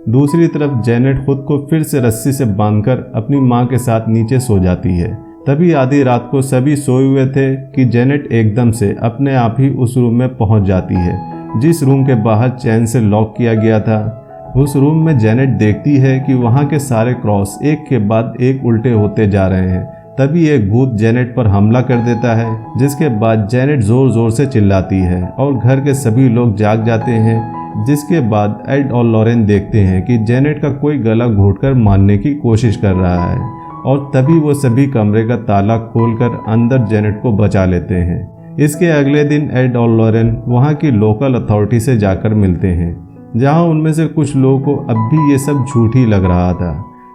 दूसरी तरफ जेनेट खुद को फिर से रस्सी से बांधकर अपनी माँ के साथ नीचे सो जाती है। तभी आधी रात को सभी सोए हुए थे कि जेनेट एकदम से अपने आप ही उस रूम में पहुंच जाती है जिस रूम के बाहर चैन से लॉक किया गया था। उस रूम में जेनेट देखती है कि वहां के सारे क्रॉस एक के बाद एक उल्टे होते जा रहे हैं। तभी एक भूत जेनेट पर हमला कर देता है, जिसके बाद जेनेट जोर जोर से चिल्लाती है और घर के सभी लोग जाग जाते हैं। जिसके बाद एड और लॉरेन देखते हैं कि जेनेट का कोई गला घोंटकर मारने की कोशिश कर रहा है और तभी वो सभी कमरे का ताला खोलकर अंदर जेनेट को बचा लेते हैं। इसके अगले दिन एड और लॉरेन वहाँ की लोकल अथॉरिटी से जाकर मिलते हैं, जहाँ उनमें से कुछ लोगों को अब भी ये सब झूठ ही लग रहा था।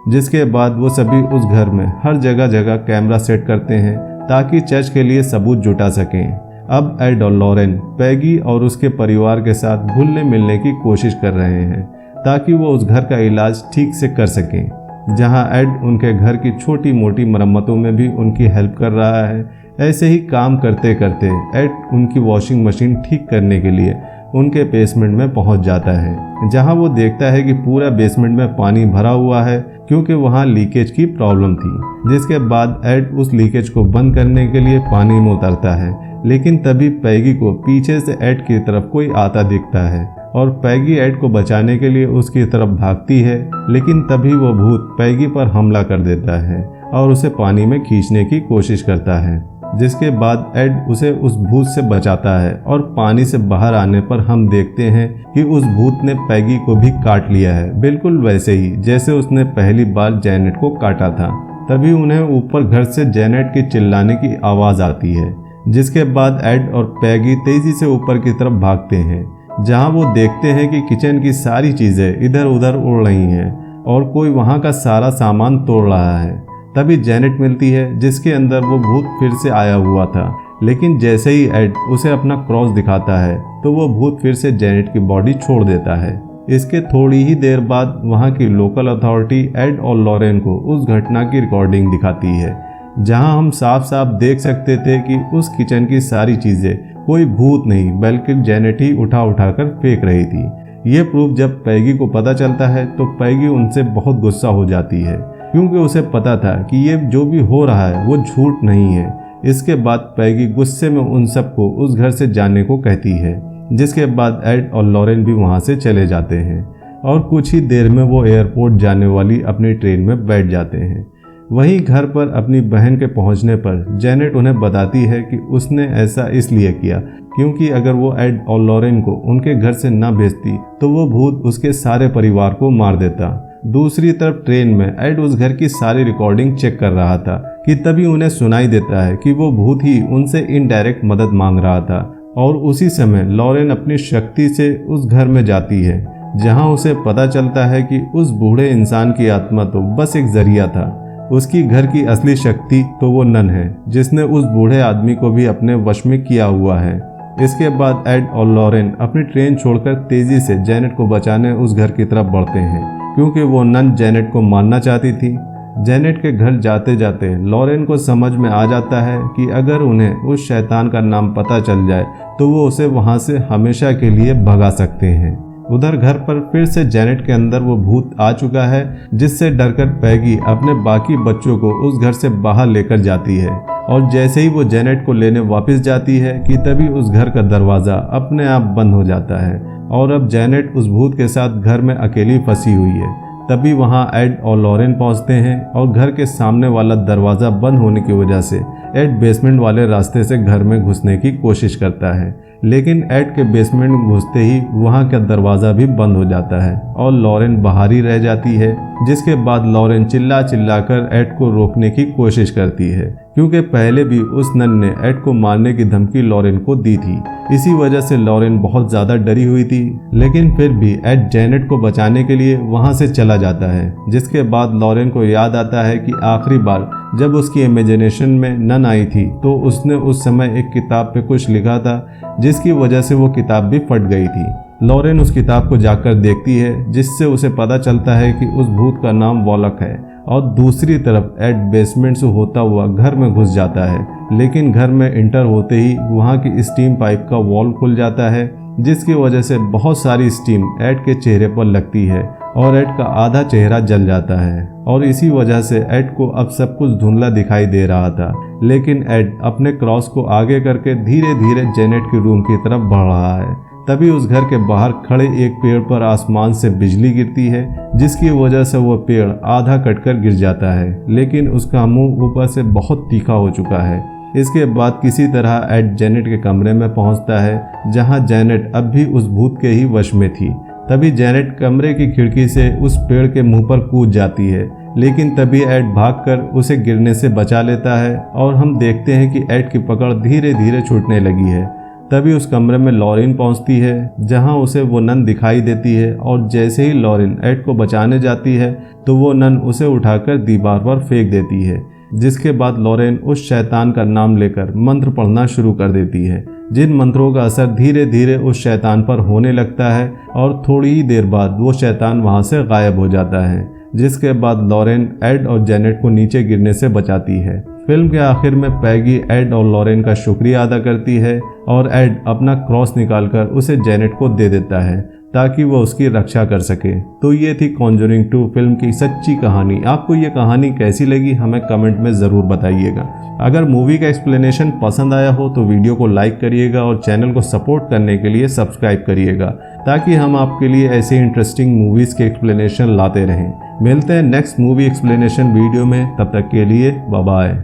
जिसके बाद वो सभी उस घर में हर जगह जगह कैमरा सेट करते हैं ताकि चर्च के लिए सबूत जुटा सकें। अब एड और लॉरेन पैगी और उसके परिवार के साथ घुलने मिलने की कोशिश कर रहे हैं ताकि वो उस घर का इलाज ठीक से कर सकें, जहां एड उनके घर की छोटी मोटी मरम्मतों में भी उनकी हेल्प कर रहा है। ऐसे ही काम करते करते एड उनकी वॉशिंग मशीन ठीक करने के लिए उनके बेसमेंट में पहुंच जाता है, जहां वो देखता है कि पूरा बेसमेंट में पानी भरा हुआ है क्योंकि वहां लीकेज की प्रॉब्लम थी। जिसके बाद एड उस लीकेज को बंद करने के लिए पानी में उतरता है, लेकिन तभी पैगी को पीछे से एड की तरफ कोई आता दिखता है और पैगी एड को बचाने के लिए उसकी तरफ भागती है, लेकिन तभी वो भूत पैगी पर हमला कर देता है और उसे पानी में खींचने की कोशिश करता है। जिसके बाद एड उसे उस भूत से बचाता है और पानी से बाहर आने पर हम देखते हैं कि उस भूत ने पैगी को भी काट लिया है, बिल्कुल वैसे ही जैसे उसने पहली बार जेनेट को काटा था। तभी उन्हें ऊपर घर से जेनेट के चिल्लाने की आवाज आती है। जिसके बाद एड और पैगी तेजी से ऊपर की तरफ भागते हैं, जहां वो देखते हैं कि किचन की सारी चीजें इधर उधर उड़ रही हैं और कोई वहां का सारा सामान तोड़ रहा है। तभी जेनेट मिलती है, जिसके अंदर वो भूत फिर से आया हुआ था, लेकिन जैसे ही एड उसे अपना क्रॉस दिखाता है तो वो भूत फिर से जेनेट की बॉडी छोड़ देता है। इसके थोड़ी ही देर बाद वहाँ की लोकल अथॉरिटी एड और लॉरेन को उस घटना की रिकॉर्डिंग दिखाती है, जहां हम साफ साफ देख सकते थे कि उस किचन की सारी चीजें कोई भूत नहीं बल्कि जेनेट ही उठा उठाकर फेंक रही थी। ये प्रूफ जब पैगी को पता चलता है तो पैगी उनसे बहुत गुस्सा हो जाती है, क्योंकि उसे पता था कि ये जो भी हो रहा है वो झूठ नहीं है। इसके बाद पैगी गुस्से में उन सबको उस घर से जाने को कहती है। जिसके बाद एड और लॉरेन भी वहां से चले जाते हैं और कुछ ही देर में वो एयरपोर्ट जाने वाली अपनी ट्रेन में बैठ जाते हैं। वहीं घर पर अपनी बहन के पहुंचने पर जेनेट उन्हें बताती है कि उसने ऐसा इसलिए किया क्योंकि अगर वो एड और लॉरेन को उनके घर से न भेजती तो वो भूत उसके सारे परिवार को मार देता। दूसरी तरफ ट्रेन में एड उस घर की सारी रिकॉर्डिंग चेक कर रहा था कि तभी उन्हें सुनाई देता है कि वो भूत ही उनसे इनडायरेक्ट मदद मांग रहा था और उसी समय लॉरेन अपनी शक्ति से उस घर में जाती है, जहां उसे पता चलता है कि उस बूढ़े इंसान की आत्मा तो बस एक जरिया था। उसकी घर की असली शक्ति तो वो नन है जिसने उस बूढ़े आदमी को भी अपने वश में किया हुआ है। इसके बाद एड और लॉरेन अपनी ट्रेन छोड़कर तेजी से जेनेट को बचाने उस घर की तरफ बढ़ते हैं, क्योंकि वो नन जेनेट को मारना चाहती थी। जेनेट के घर जाते जाते लॉरेन को समझ में आ जाता है कि अगर उन्हें उस शैतान का नाम पता चल जाए तो वो उसे वहां से हमेशा के लिए भगा सकते हैं। उधर घर पर फिर से जेनेट के अंदर वो भूत आ चुका है, जिससे डरकर पैगी अपने बाकी बच्चों को उस घर से बाहर लेकर जाती है और जैसे ही वो जेनेट को लेने वापस जाती है कि तभी उस घर का दरवाज़ा अपने आप बंद हो जाता है और अब जेनेट उस भूत के साथ घर में अकेली फंसी हुई है। तभी वहां एड और लॉरेन पहुंचते हैं और घर के सामने वाला दरवाज़ा बंद होने की वजह से एड बेसमेंट वाले रास्ते से घर में घुसने की कोशिश करता है, लेकिन एड के बेसमेंट में घुसते ही वहां का दरवाज़ा भी बंद हो जाता है और लॉरेन बाहर ही रह जाती है। जिसके बाद लॉरेन चिल्ला चिल्लाकर एड को रोकने की कोशिश करती है, क्योंकि पहले भी उस नन ने एड को मारने की धमकी लॉरेन को दी थी। इसी वजह से लॉरेन बहुत ज़्यादा डरी हुई थी, लेकिन फिर भी एड जेनेट को बचाने के लिए वहां से चला जाता है। जिसके बाद लॉरेन को याद आता है कि आखिरी बार जब उसकी इमेजिनेशन में नन आई थी तो उसने उस समय एक किताब पे कुछ लिखा था, जिसकी वजह से वो किताब भी फट गई थी। लॉरेन उस किताब को जाकर देखती है, जिससे उसे पता चलता है कि उस भूत का नाम वॉलक है और दूसरी तरफ एड बेसमेंट से होता हुआ घर में घुस जाता है, लेकिन घर में इंटर होते ही वहां की स्टीम पाइप का वॉल खुल जाता है, जिसकी वजह से बहुत सारी स्टीम एड के चेहरे पर लगती है और एड का आधा चेहरा जल जाता है और इसी वजह से एड को अब सब कुछ धुंधला दिखाई दे रहा था। लेकिन एड अपने क्रॉस को आगे करके धीरे धीरे जेनेट के रूम की तरफ बढ़ रहा है। तभी उस घर के बाहर खड़े एक पेड़ पर आसमान से बिजली गिरती है, जिसकी वजह से वह पेड़ आधा कटकर गिर जाता है, लेकिन उसका मुंह ऊपर से बहुत तीखा हो चुका है। इसके बाद किसी तरह एड जेनेट के कमरे में पहुंचता है, जहां जेनेट अब भी उस भूत के ही वश में थी। तभी जेनेट कमरे की खिड़की से उस पेड़ के मुंह पर कूद जाती है, लेकिन तभी एड भागकर उसे गिरने से बचा लेता है और हम देखते हैं कि एड की पकड़ धीरे धीरे छूटने लगी है। तभी उस कमरे में लॉरेन पहुंचती है, जहां उसे वो नन दिखाई देती है और जैसे ही लॉरेन एड को बचाने जाती है तो वो नन उसे उठाकर दीवार पर फेंक देती है, जिसके बाद लॉरेन उस शैतान का नाम लेकर मंत्र पढ़ना शुरू कर देती है, जिन मंत्रों का असर धीरे धीरे उस शैतान पर होने लगता है और थोड़ी ही देर बाद वो शैतान वहां से गायब हो जाता है, जिसके बाद लॉरेन एड और जेनेट को नीचे गिरने से बचाती है। फिल्म के आखिर में पैगी एड और लॉरेन का शुक्रिया अदा करती है और एड अपना क्रॉस निकालकर उसे जेनेट को दे देता है ताकि वो उसकी रक्षा कर सके। तो ये थी कॉन्जरिंग 2 फिल्म की सच्ची कहानी। आपको ये कहानी कैसी लगी हमें कमेंट में ज़रूर बताइएगा। अगर मूवी का एक्सप्लेनेशन पसंद आया हो तो वीडियो को लाइक करिएगा और चैनल को सपोर्ट करने के लिए सब्सक्राइब करिएगा, ताकि हम आपके लिए ऐसे इंटरेस्टिंग मूवीज़ के एक्सप्लेनेशन लाते रहें। मिलते हैं नेक्स्ट मूवी एक्सप्लेनेशन वीडियो में, तब तक के लिए बाय बाय।